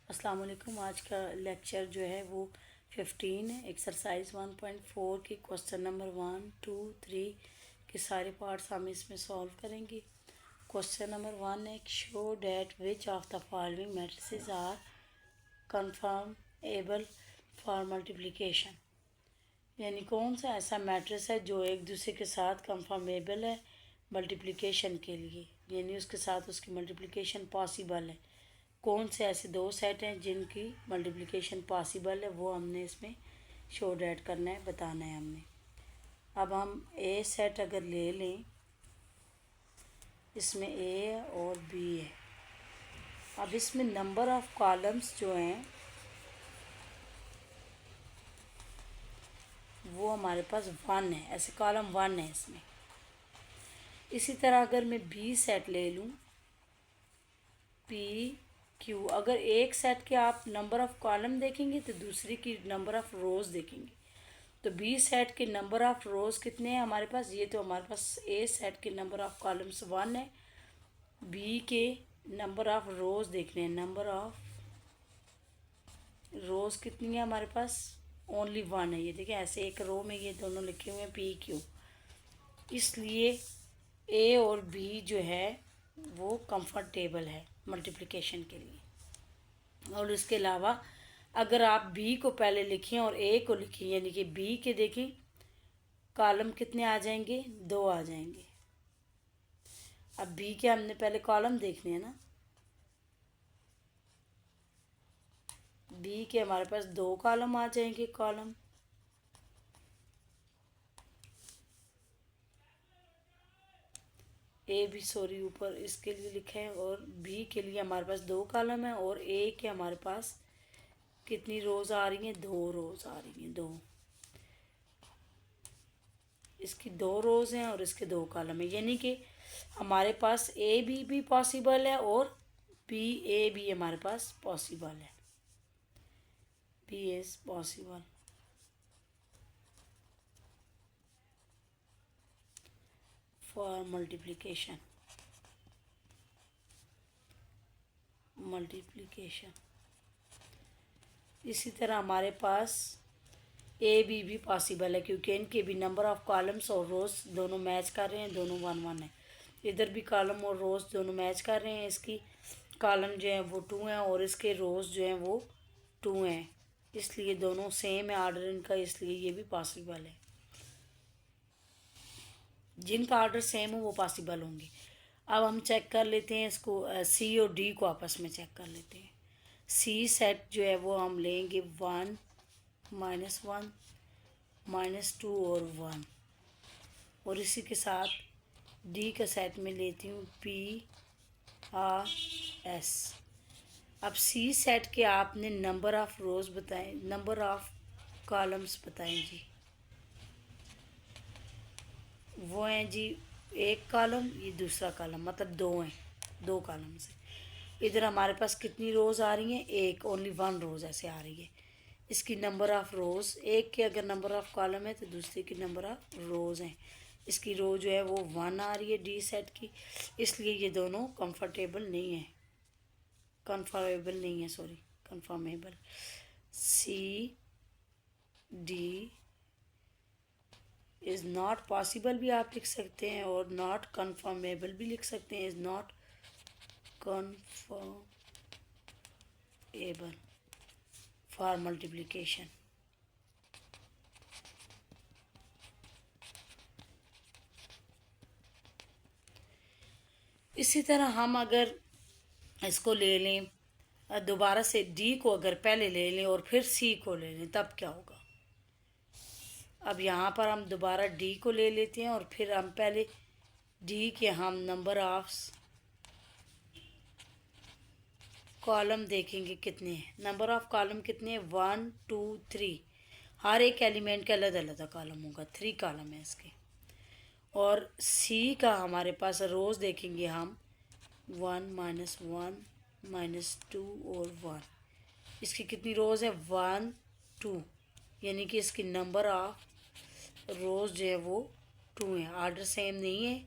अस्सलाम वालेकुम। आज का लेक्चर जो है वो 15 है। एक्सरसाइज 1.4 की क्वेश्चन नंबर 1, 2, 3 के सारे पार्ट्स हम इसमें सॉल्व करेंगे। क्वेश्चन नंबर 1 है, show that which of the following matrices are conformable for multiplication, यानी कौन सा ऐसा मैट्रिक्स है जो एक दूसरे के साथ कंफर्मेबल है मल्टीप्लिकेशन के लिए, यानी उसके साथ उसकी मल्टीप्लिकेशन पॉसिबल है। कौन से ऐसे दो सेट हैं जिनकी मल्टीप्लिकेशन पॉसिबल है, वो हमने इसमें शो डैट करना है, बताना है हमने। अब हम ए सेट अगर ले लें, इसमें ए और बी है। अब इसमें नंबर ऑफ कॉलम्स जो हैं वो हमारे पास 1 है, ऐसे कॉलम 1 है इसमें। इसी तरह अगर मैं बी सेट ले लूँ, पी क्यू, अगर एक सेट के आप नंबर ऑफ़ कॉलम देखेंगे तो दूसरी की नंबर ऑफ़ रोज़ देखेंगे। तो बी सेट के नंबर ऑफ़ रोज़ कितने हैं हमारे पास, ये तो हमारे पास ए सेट के नंबर ऑफ़ कॉलम्स 1 है। बी के नंबर ऑफ़ रोज़ देखने हैं, नंबर ऑफ़ रोज़ कितनी है हमारे पास, ओनली 1 है। ये देखिए ऐसे एक रो में ये दोनों लिखे हुए हैं पी क्यू, इसलिए ए और बी जो है वो कंफर्टेबल है मल्टीप्लिकेशन के लिए। और इसके अलावा अगर आप बी को पहले लिखें और ए को लिखें, यानी कि बी के देखें कॉलम कितने आ जाएंगे, 2 आ जाएंगे। अब बी के हमने पहले कॉलम देखने हैं ना, बी के हमारे पास 2 कॉलम आ जाएंगे। कॉलम ए भी सॉरी ऊपर इसके लिए लिखा है, और बी के लिए हमारे पास 2 कॉलम है, और ए के हमारे पास कितनी रोज़ आ रही हैं, 2 रोज़ आ रही हैं। 2, इसकी 2 रोज़ हैं और इसके 2 कॉलम है, यानी कि हमारे पास ए बी भी पॉसिबल है और बी ए भी हमारे पास पॉसिबल है। B is possible for multiplication. इसी तरह हमारे पास ए बी भी पॉसिबल है, क्योंकि इनके भी नंबर ऑफ़ कॉलम्स और रोज़ दोनों मैच कर रहे हैं, दोनों 1 1 है। इधर भी कॉलम और रोज़ दोनों मैच कर रहे हैं, इसकी कॉलम जो है वो 2 हैं और इसके रोज़ जो हैं वो 2 हैं, इसलिए दोनों सेम है ऑर्डर इनका, इसलिए ये भी पॉसिबल है। जिनका ऑर्डर सेम हो वो पॉसिबल होंगे। अब हम चेक कर लेते हैं इसको, सी और डी को आपस में चेक कर लेते हैं। सी सेट जो है वो हम लेंगे 1 -1 -2 और 1, और इसी के साथ डी का सेट में लेती हूँ पी आर एस। अब सी सेट के आपने नंबर ऑफ़ रोज़ बताएं, नंबर ऑफ़ कॉलम्स बताएं जी। वो हैं जी एक कॉलम, ये दूसरा कॉलम, मतलब 2 हैं, 2 कॉलम से। इधर हमारे पास कितनी रोज़ आ रही हैं, एक, ओनली 1 रोज़ ऐसे आ रही है। इसकी नंबर ऑफ़ रोज़, एक के अगर नंबर ऑफ़ कॉलम है तो दूसरे की नंबर ऑफ़ रोज़ हैं। इसकी रो जो है वो 1 आ रही है डी सेट की, इसलिए ये दोनों कंफर्टेबल नहीं है, कंफर्मेबल नहीं है, sorry conformable. C D is not possible भी आप लिख सकते हैं और नॉट कंफर्मेबल भी लिख सकते हैं, is not confirmable for multiplication. इसी तरह हम अगर इसको ले लें, दोबारा से डी को अगर पहले ले लें और फिर सी को ले लें, तब क्या होगा। अब यहाँ पर हम दोबारा डी को ले लेते हैं और फिर हम पहले डी के हम नंबर ऑफ कॉलम देखेंगे कितने हैं, नंबर ऑफ कॉलम कितने हैं, 1 2 3। हर एक एलिमेंट के अलग अलग कॉलम होगा, 3 कॉलम है इसके। और सी का हमारे पास रोज़ देखेंगे हम 1 -1 -2 और 1। इसकी कितनी रोज़ है, 1 2, यानी कि इसकी नंबर ऑफ रोज़ जो है वो 2 है। ऑर्डर सेम नहीं है,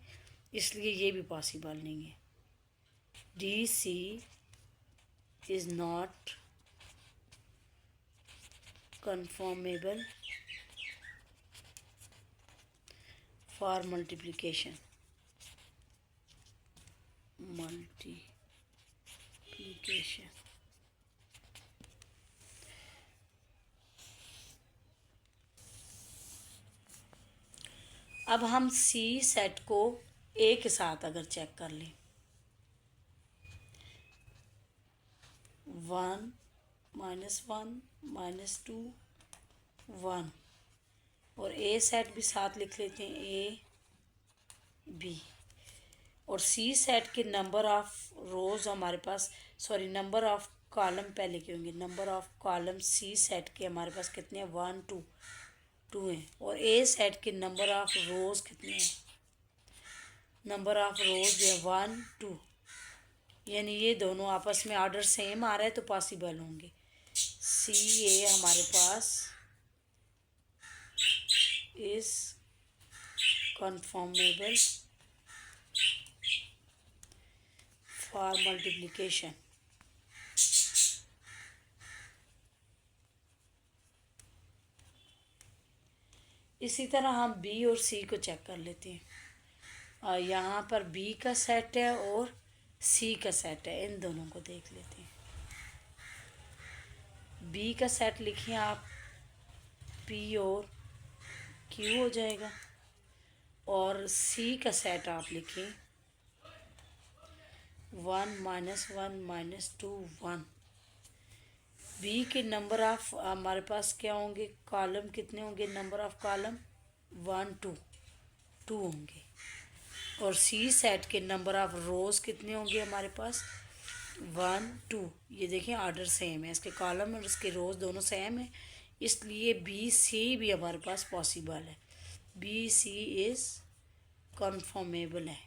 इसलिए ये भी पॉसिबल नहीं है। D C is not conformable for multiplication. अब हम सी सेट को ए के साथ अगर चेक कर लें, 1 -1 -2 1, और ए सेट भी साथ लिख लेते हैं, ए बी, और सी सेट के नंबर ऑफ रोज़ हमारे पास, सॉरी नंबर ऑफ कॉलम पहले के होंगे, number of column C set के हमारे पास कितने हैं, 1 2 2 हैं, और ए सेट के नंबर ऑफ रोज़ कितने हैं, नंबर ऑफ रोज़ जो है 1 2, यानी ये दोनों आपस में ऑर्डर सेम आ रहा है तो पॉसिबल होंगे। सी ए हमारे पास इज कन्फर्मेबल फॉर मल्टीप्लिकेशन। इसी तरह हम बी और सी को चेक कर लेते हैं। यहाँ पर बी का सेट है और सी का सेट है, इन दोनों को देख लेते हैं। बी का सेट लिखिए आप, पी और क्यू हो जाएगा, और सी का सेट आप लिखिए 1 -1 -2 1। बी के नंबर ऑफ हमारे पास क्या होंगे, कॉलम कितने होंगे, नंबर ऑफ कॉलम 1 2 2 होंगे, और सी सेट के नंबर ऑफ रोज़ कितने होंगे हमारे पास, 1 2। ये देखें ऑर्डर सेम है, इसके कॉलम और इसके रोज़ दोनों सेम है, इसलिए बी सी भी हमारे पास पॉसिबल है। बी सी इज़ कन्फर्मेबल है।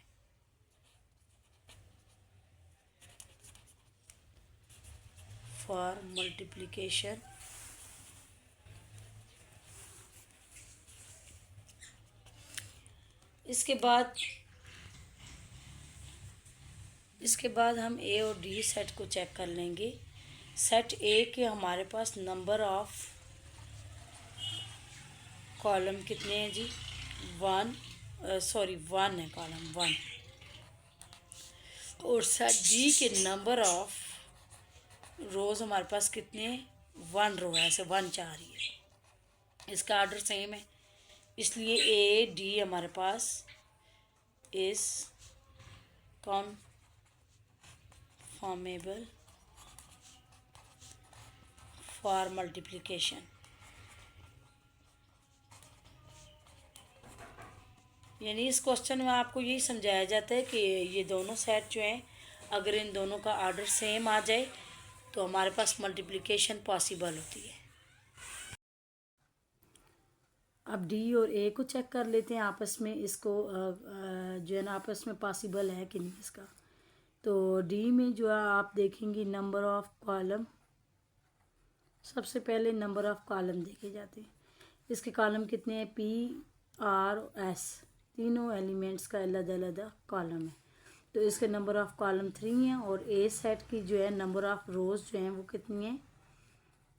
फॉर मल्टीप्लिकेशन इसके बाद हम ए और डी सेट को चेक कर लेंगे। सेट ए के हमारे पास नंबर ऑफ कॉलम कितने हैं जी, 1 है कॉलम 1, और सेट डी के नंबर ऑफ रोज़ हमारे पास कितने हैं, 1 रो है, ऐसे 1 चाह रही है, इसका ऑर्डर सेम है, इसलिए ए डी हमारे पास इज़ कन्फर्मेबल फॉर मल्टीप्लिकेशन। यानी इस क्वेश्चन में आपको यही समझाया जाता है कि ये दोनों सेट जो हैं, अगर इन दोनों का ऑर्डर सेम आ जाए तो हमारे पास मल्टीप्लिकेशन पॉसिबल होती है। अब डी और ए को चेक कर लेते हैं आपस में, इसको जो है ना आपस में पॉसिबल है कि नहीं इसका। तो डी में जो है आप देखेंगे नंबर ऑफ कॉलम, सबसे पहले नंबर ऑफ कॉलम देखे जाते हैं। इसके कॉलम कितने हैं, पी आर एस, तीनों एलिमेंट्स का अलग अलग कॉलम है, तो इसके नंबर ऑफ कॉलम 3 हैं, और ए सेट की जो है नंबर ऑफ रोज़ जो हैं वो कितनी है,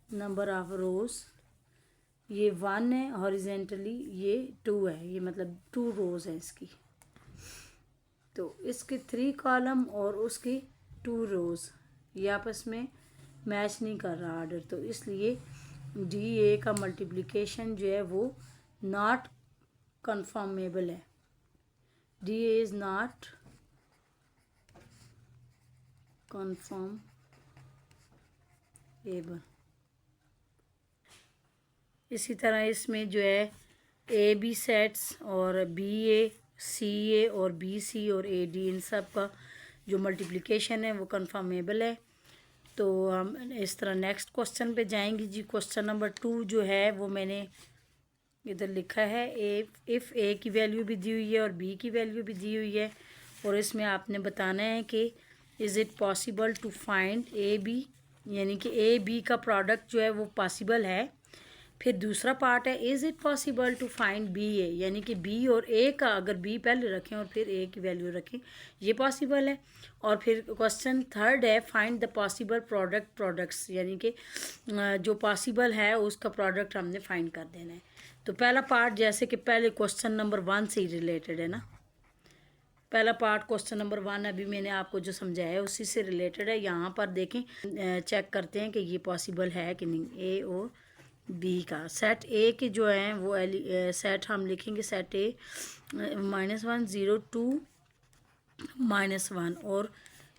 नंबर ऑफ रोज़ ये 1 है, हॉरिजेंटली ये 2 है, ये मतलब 2 रोज़ हैं इसकी, तो इसके 3 कॉलम और उसकी 2 रोज़ ये आपस में मैच नहीं कर रहा ऑर्डर, तो इसलिए डी ए का मल्टीप्लिकेशन जो है वो नॉट कन्फर्मेबल है। D A is not conformable. इसी तरह इसमें जो है ए बी सेट्स और बी ए सी ए और बी सी और ए डी, इन सब का जो मल्टीप्लिकेशन है वो कन्फर्मेबल है। तो हम इस तरह नेक्स्ट क्वेश्चन पे जाएंगे जी। क्वेश्चन नंबर 2 जो है वो मैंने इधर लिखा है, इफ़ ए की वैल्यू भी दी हुई है और बी की वैल्यू भी दी हुई है, और इसमें आपने बताना है कि is it possible to find A B, यानी कि ए बी का प्रोडक्ट जो है वो पॉसिबल है। फिर दूसरा पार्ट है is it possible to find B A, यानी कि बी और ए का अगर बी पहले रखें और फिर ए की वैल्यू रखें, ये पॉसिबल है। और फिर क्वेश्चन थर्ड है फाइंड द पॉसिबल प्रोडक्ट्स, यानी कि जो पॉसिबल है उसका प्रोडक्ट हमने फाइंड कर देना है। तो पहला पार्ट जैसे कि पहले क्वेश्चन नंबर 1 से ही रिलेटेड है ना, पहला पार्ट क्वेश्चन नंबर 1 अभी मैंने आपको जो समझाया है उसी से रिलेटेड है। यहाँ पर देखें, चेक करते हैं कि ये पॉसिबल है कि नहीं। ए और बी का सेट ए के जो हैं वो सेट हम लिखेंगे, सेट ए -1 0 2 -1, और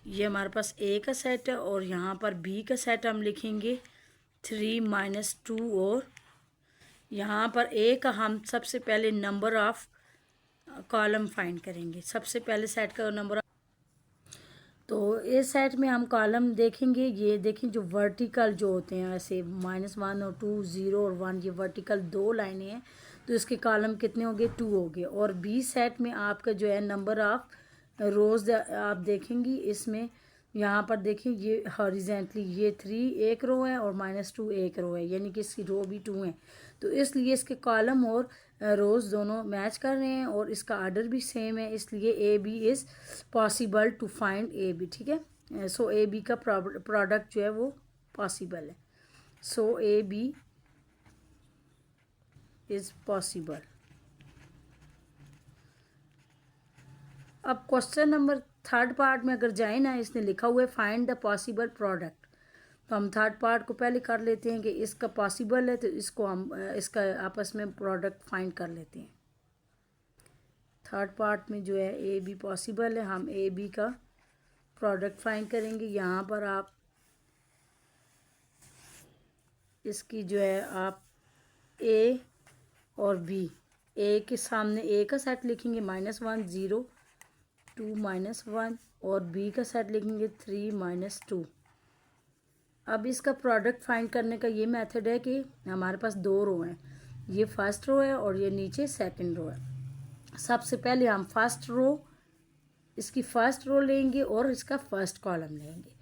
ये हमारे पास ए का सेट है। और यहाँ पर बी का सेट हम लिखेंगे 3 -2, और यहाँ पर ए का हम सबसे पहले नंबर ऑफ कॉलम फाइंड करेंगे। सबसे पहले सेट का नंबर, तो इस सेट में हम कॉलम देखेंगे। ये देखें जो वर्टिकल जो होते हैं ऐसे -1 और 2 0 और 1, ये वर्टिकल 2 लाइनें हैं, तो इसके कॉलम कितने हो गए, 2 हो गए। और बी सेट में आपका जो है नंबर ऑफ रोज़ आप देखेंगी इसमें, यहाँ पर देखें ये हॉरिजेंटली ये 3 एक रो है और -2 एक रो है, यानी कि इसकी रो भी 2 है। तो इसलिए इसके कॉलम और रोज़ दोनों मैच कर रहे हैं और इसका आर्डर भी सेम है, इसलिए A B is possible to find A B. ठीक है, सो ए बी का प्रोडक्ट जो है वो पॉसिबल है। सो ए बी इज़ पॉसिबल। अब क्वेश्चन नंबर थर्ड पार्ट में अगर जाए ना, इसने लिखा हुआ है फाइंड द पॉसिबल प्रोडक्ट, तो हम थर्ड पार्ट को पहले कर लेते हैं कि इसका पॉसिबल है, तो इसको हम इसका आपस में प्रोडक्ट फाइंड कर लेते हैं। थर्ड पार्ट में जो है ए बी पॉसिबल है, हम ए बी का प्रोडक्ट फाइंड करेंगे। यहाँ पर आप इसकी जो है आप ए और बी, ए के सामने ए का सेट लिखेंगे -1 0 2 -1, और बी का सेट लिखेंगे 3 -2। अब इसका प्रोडक्ट फाइंड करने का ये मेथड है कि हमारे पास 2 रो हैं, ये फर्स्ट रो है और ये नीचे सेकंड रो है। सबसे पहले हम फर्स्ट रो, इसकी फर्स्ट रो लेंगे और इसका फर्स्ट कॉलम लेंगे,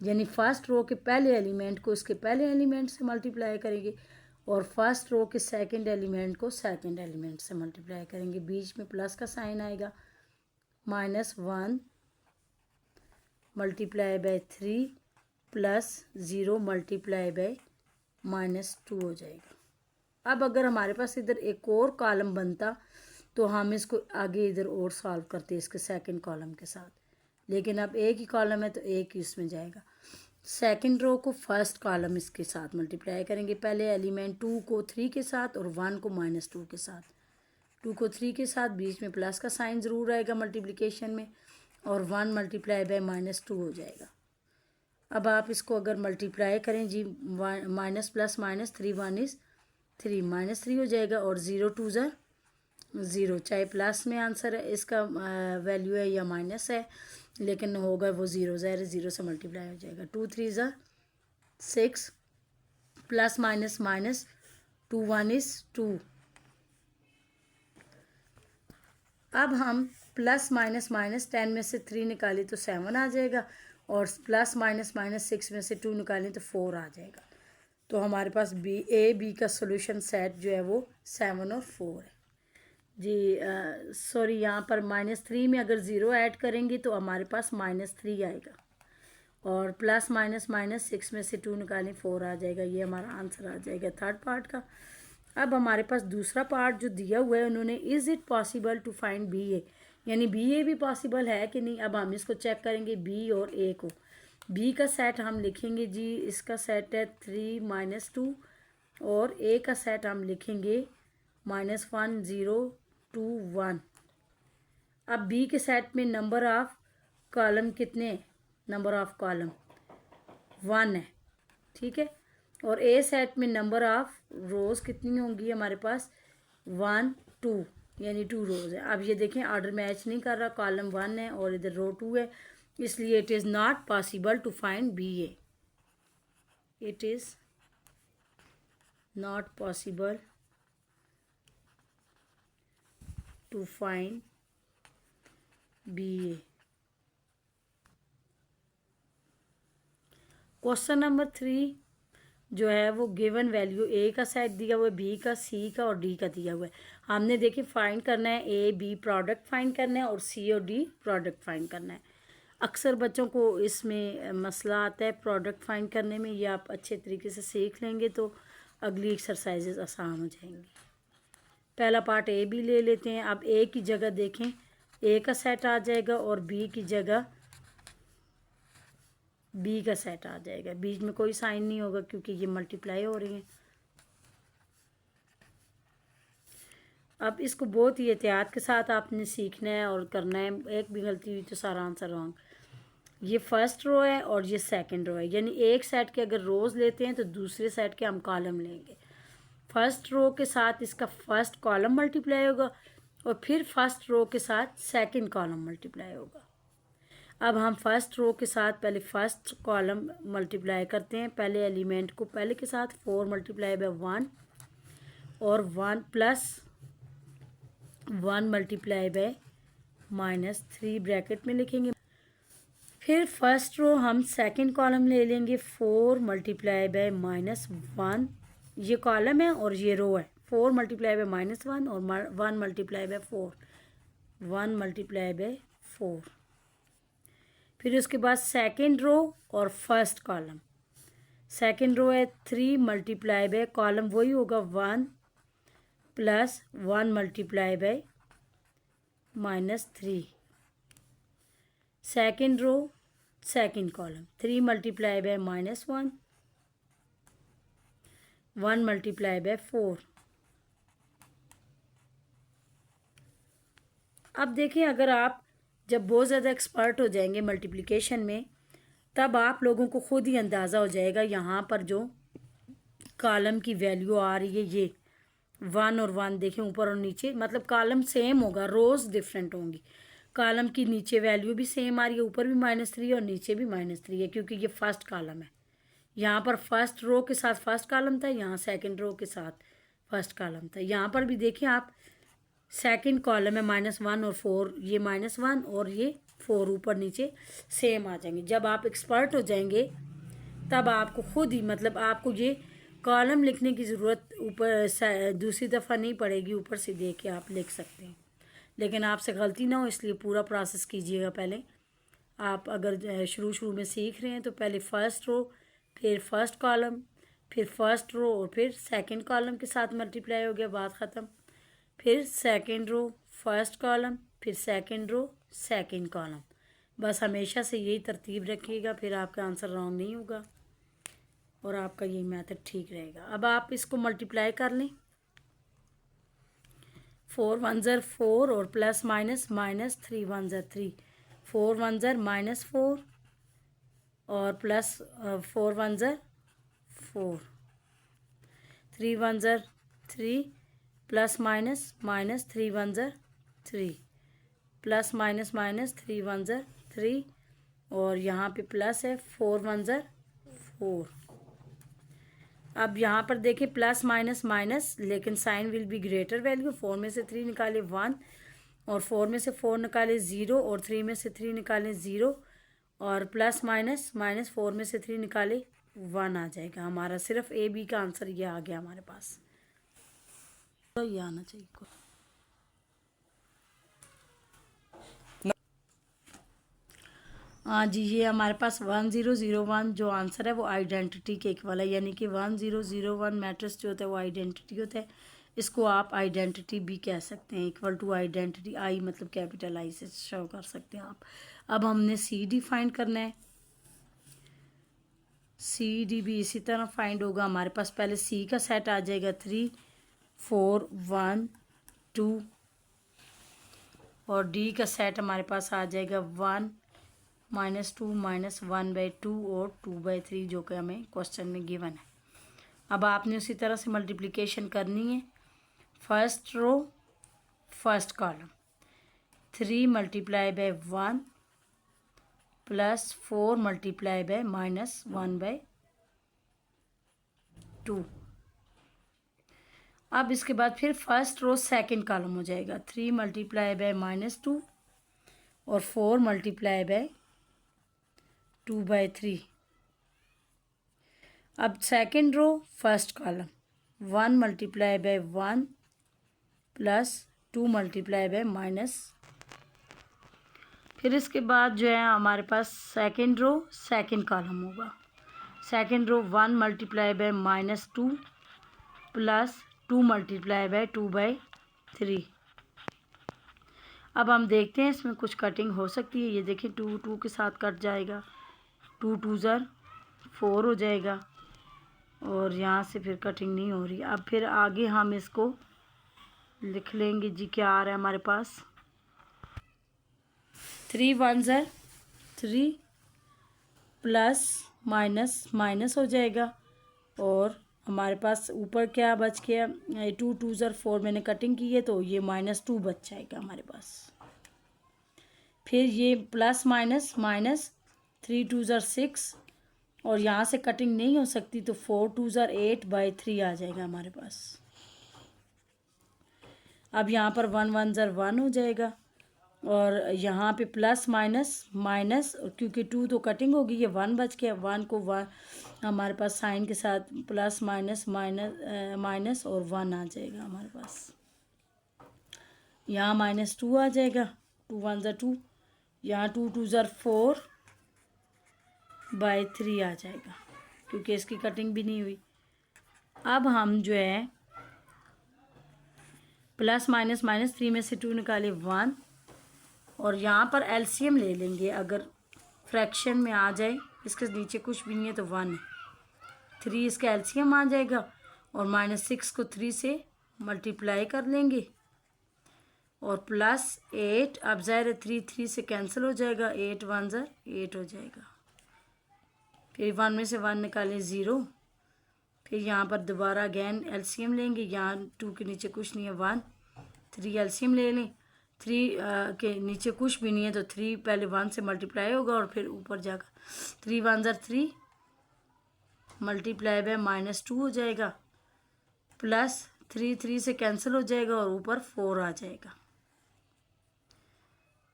यानी फर्स्ट रो के पहले एलिमेंट को इसके पहले एलिमेंट से मल्टीप्लाई करेंगे और फर्स्ट रो के सेकंड एलिमेंट को सेकंड एलिमेंट से मल्टीप्लाई करेंगे। बीच में प्लस का साइन आएगा, -1 मल्टीप्लाई बाय 3 +0 मल्टीप्लाई बाय -2 हो जाएगा। अब अगर हमारे पास इधर एक और कॉलम बनता तो हम इसको आगे इधर और सॉल्व करते इसके सेकंड कॉलम के साथ, लेकिन अब एक ही कॉलम है तो एक ही इसमें जाएगा। सेकंड रो को फर्स्ट कॉलम इसके साथ मल्टीप्लाई करेंगे, पहले एलिमेंट 2 को 3 के साथ और 1 को -2 के साथ। 2 को 3 के साथ, बीच में प्लस का साइन ज़रूर आएगा मल्टीप्लिकेशन में, और 1 मल्टीप्लाई बाय -2 हो जाएगा। अब आप इसको अगर मल्टीप्लाई करें जी, माइनस प्लस माइनस 3 1 इज़ 3 -3 हो जाएगा, और 0 2 ज़ा 0, चाहे प्लस में आंसर है इसका वैल्यू है या माइनस है, लेकिन होगा वो 0, ज़ाहिर 0 से मल्टीप्लाई हो जाएगा। 2 3 ज़ा 6, प्लस माइनस माइनस 2 1 इज़ 2। अब हम प्लस माइनस माइनस 10 में से 3 निकालें तो 7 आ जाएगा, और प्लस माइनस माइनस 6 में से 2 निकालें तो 4 आ जाएगा। तो हमारे पास बी का सोल्यूशन सेट जो है वो 7 और 4 है जी। सॉरी, यहाँ पर -3 में अगर 0 ऐड करेंगे तो हमारे पास -3 आएगा, और प्लस माइनस माइनस 6 में से 2 निकालें 4 आ जाएगा। ये हमारा आंसर आ जाएगा थर्ड पार्ट का। अब हमारे पास दूसरा पार्ट जो दिया हुआ है उन्होंने, is it possible to find B A, यानी बी ए भी पॉसिबल है कि नहीं। अब हम इसको चेक करेंगे बी और ए को। बी का सेट हम लिखेंगे जी, इसका सेट है 3 -2, और ए का सेट हम लिखेंगे -1 0 2 1। अब बी के सेट में नंबर ऑफ कॉलम कितने, नंबर ऑफ कॉलम 1 है, ठीक है। और ए सेट में नंबर ऑफ रोज़ कितनी होंगी हमारे पास, 1 2, यानी 2 रोज़ है। अब ये देखें ऑर्डर मैच नहीं कर रहा, कॉलम 1 है और इधर रो 2 है, इसलिए it is not possible to find B A. It is not possible to find B A. Question number 3, जो है वो गिवन वैल्यू ए का सेट दिया हुआ है, बी का, सी का और डी का दिया हुआ है। हमने देखिए फाइंड करना है, ए बी प्रोडक्ट फाइंड करना है और सी और डी प्रोडक्ट फाइंड करना है। अक्सर बच्चों को इसमें मसला आता है प्रोडक्ट फाइंड करने में। ये आप अच्छे तरीके से सीख लेंगे तो अगली एक्सरसाइजेज आसान हो जाएंगी। पहला पार्ट ए बी ले लेते हैं। अब ए की जगह देखें, ए का सेट आ जाएगा और बी की जगह बी का सेट आ जाएगा। बीच में कोई साइन नहीं होगा क्योंकि ये मल्टीप्लाई हो रही हैं। अब इसको बहुत ही एहतियात के साथ आपने सीखना है और करना है। एक भी गलती हुई तो सारा आंसर रॉन्ग। ये फर्स्ट रो है और ये सेकंड रो है, यानी एक सेट के अगर रोज लेते हैं तो दूसरे सेट के हम कॉलम लेंगे। फर्स्ट रो के साथ इसका फर्स्ट कॉलम मल्टीप्लाई होगा और फिर फर्स्ट रो के साथ सेकंड कॉलम मल्टीप्लाई होगा। अब हम फर्स्ट रो के साथ पहले फर्स्ट कॉलम मल्टीप्लाई करते हैं। पहले एलिमेंट को पहले के साथ 4 मल्टीप्लाई बाय 1 और 1 प्लस 1 मल्टीप्लाई बाय -3 ब्रैकेट में लिखेंगे। फिर फर्स्ट रो हम सेकंड कॉलम ले लेंगे 4 मल्टीप्लाई बाय -1। ये कॉलम है और ये रो है। 4 मल्टीप्लाई बाय -1 और 1 मल्टीप्लाई बाय 4, 1 मल्टीप्लाई बाय 4। फिर उसके बाद सेकंड रो और फर्स्ट कॉलम। सेकंड रो है 3 मल्टीप्लाई बाय, कॉलम वही होगा 1 plus 1 multiply by -3। Second row second column 3 multiply by -1, 1 multiply by 4। अब देखिए, अगर आप जब बहुत ज़्यादा एक्सपर्ट हो जाएंगे मल्टीप्लिकेशन में, तब आप लोगों को खुद ही अंदाज़ा हो जाएगा। यहाँ पर जो कॉलम की वैल्यू आ रही है ये 1 और 1 देखें ऊपर और नीचे, मतलब कॉलम सेम होगा, रोज़ डिफरेंट होंगी। कॉलम की नीचे वैल्यू भी सेम आ रही है, ऊपर भी -3 और नीचे भी -3 है क्योंकि ये फर्स्ट कॉलम है। यहाँ पर फर्स्ट रो के साथ फर्स्ट कॉलम था, यहाँ सेकंड रो के साथ फर्स्ट कॉलम था। यहाँ पर भी देखिए आप, सेकंड कॉलम है -1 और 4, ये -1 और ये 4 ऊपर नीचे सेम आ जाएंगे। जब आप एक्सपर्ट हो जाएंगे तब आपको खुद ही, मतलब आपको ये कॉलम लिखने की ज़रूरत ऊपर दूसरी दफ़ा नहीं पड़ेगी, ऊपर से देख के आप लिख सकते हैं। लेकिन आपसे गलती ना हो इसलिए पूरा प्रोसेस कीजिएगा। पहले आप अगर शुरू में सीख रहे हैं तो पहले फर्स्ट रो, फिर फर्स्ट कॉलम, फिर फर्स्ट रो और फिर सेकंड कॉलम के साथ मल्टीप्लाई हो गया, बात ख़त्म। फिर सेकंड रो फर्स्ट कॉलम, फिर सेकंड रो सेकंड कॉलम। बस हमेशा से यही तरतीब रखिएगा, फिर आपका आंसर रॉन्ग नहीं होगा और आपका यही मेथड ठीक रहेगा। अब आप इसको मल्टीप्लाई कर लें। 4 1 ज़र 4 और प्लस माइनस -3 1 ज़र 3, 4 1 ज़र -4 और प्लस 4 1 ज़र 4, 3 1 ज़र 3 प्लस -3 1 ज़र 3 प्लस -3 1 ज़र 3 और यहाँ पे प्लस है 4 1 ज़र 4। अब यहाँ पर देखिए प्लस माइनस माइनस, लेकिन sign will be greater value. 4 में से 3 निकाले 1 और 4 में से 4 निकाले 0 और 3 में से 3 निकाले 0 और प्लस माइनस माइनस 4 में से 3 निकाले 1 आ जाएगा हमारा। सिर्फ ए बी का आंसर ये आ गया हमारे पास, तो ये आना चाहिए। हाँ जी, ये हमारे पास 1001 जो आंसर है वो आइडेंटिटी के इक्वल है, यानी कि 1001 मैट्रिक्स जो होता है वो आइडेंटिटी होता है। इसको आप आइडेंटिटी भी कह सकते हैं, इक्वल टू आइडेंटिटी। आई मतलब कैपिटल आई से शो कर सकते हैं आप। अब हमने सी डी फाइंड करना है। सी डी भी इसी तरह फाइंड होगा हमारे पास। पहले सी का सेट आ जाएगा 3 4 1 2 और डी का सेट हमारे पास आ जाएगा 1 -2 -1/2 और 2/3 जो कि हमें क्वेश्चन में गिवन है। अब आपने उसी तरह से मल्टीप्लिकेशन करनी है। First row first column 3 multiply by 1 plus 4 multiply by -1/2। अब इसके बाद फिर फर्स्ट रो सेकंड कॉलम हो जाएगा 3 मल्टीप्लाई बाय -2 और 4 मल्टीप्लाई बाय 2/3। अब second row first column 1 multiply by 1 plus 2 multiply by minus. फिर इसके बाद जो है हमारे पास सेकंड रो सेकंड कॉलम होगा। Second row 1 multiply by -2 plus 2 multiply by 2/3। अब हम देखते हैं इसमें कुछ कटिंग हो सकती है। ये देखिए 2 2 के साथ कट जाएगा, 2 2 ज़र 4 हो जाएगा और यहाँ से फिर कटिंग नहीं हो रही। अब फिर आगे हम इसको लिख लेंगे जी, क्या आ रहा है हमारे पास 3 1 ज़र 3 प्लस माइनस माइनस हो जाएगा और हमारे पास ऊपर क्या बच गया 2 2 ज़र 4 मैंने कटिंग की है तो ये -2 बच जाएगा हमारे पास। फिर ये प्लस माइनस माइनस 3 2 ज़र 6 और यहाँ से कटिंग नहीं हो सकती तो 4 2 ज़र 8/3 आ जाएगा हमारे पास। अब यहाँ पर 1 1 ज़र 1 हो जाएगा और यहाँ पे प्लस माइनस माइनस, क्योंकि 2 तो कटिंग होगी, ये 1 बच गया। 1 को 1 हमारे पास साइन के साथ प्लस माइनस माइनस माइनस और 1 आ जाएगा हमारे पास। यहाँ -2 आ जाएगा, 2 1 ज़र 2, यहाँ 2 2 ज़र 4/3 आ जाएगा क्योंकि इसकी कटिंग भी नहीं हुई। अब हम जो है प्लस माइनस माइनस 3 में से 2 निकाले 1 और यहाँ पर एलसीएम ले लेंगे। अगर फ्रैक्शन में आ जाए, इसके नीचे कुछ भी नहीं है तो 1 है, 3 इसका एलसीएम आ जाएगा और -6 को 3 से मल्टीप्लाई कर लेंगे और प्लस 8। अब ज़ाहिर 3 3 से कैंसिल हो जाएगा, 8 1 ज़र 8 हो जाएगा। फिर 1 में से 1 निकालें 0। फिर यहाँ पर दोबारा अगेन एलसीएम लेंगे, यहाँ 2 के नीचे कुछ नहीं है 1, 3 एलसीएम ले लें। 3 के नीचे कुछ भी नहीं है तो 3 पहले 1 से मल्टीप्लाई होगा और फिर ऊपर जाकर 3 1 ज़र 3 मल्टीप्लाई बाय -2 हो जाएगा प्लस 3 3 से कैंसिल हो जाएगा और ऊपर 4 आ जाएगा।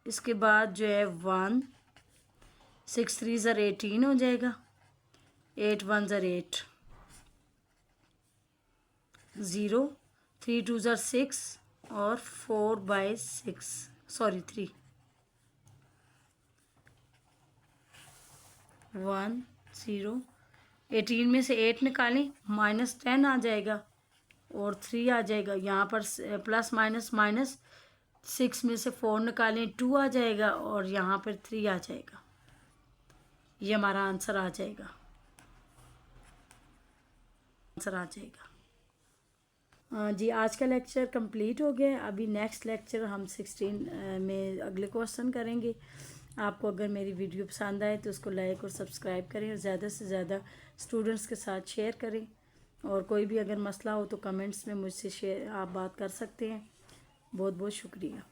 इसके बाद जो है 1 6 3 ज़र 18 हो जाएगा, 8 1 ज़र 8 0 3 2 ज़र 6 और 4/6 सॉरी 3 1 0 18 में से 8 निकालें -10 आ जाएगा और 3 आ जाएगा। यहाँ पर प्लस माइनस माइनस 6 में से 4 निकालें 2 आ जाएगा और यहाँ पर 3 आ जाएगा। ये हमारा आंसर आ जाएगा, जी। आज का लेक्चर कंप्लीट हो गया। अभी नेक्स्ट लेक्चर हम 16 में अगले क्वेश्चन करेंगे। आपको अगर मेरी वीडियो पसंद आए तो उसको लाइक और सब्सक्राइब करें और ज़्यादा से ज़्यादा स्टूडेंट्स के साथ शेयर करें। और कोई भी अगर मसला हो तो कमेंट्स में मुझसे शेयर आप बात कर सकते हैं। बहुत बहुत शुक्रिया।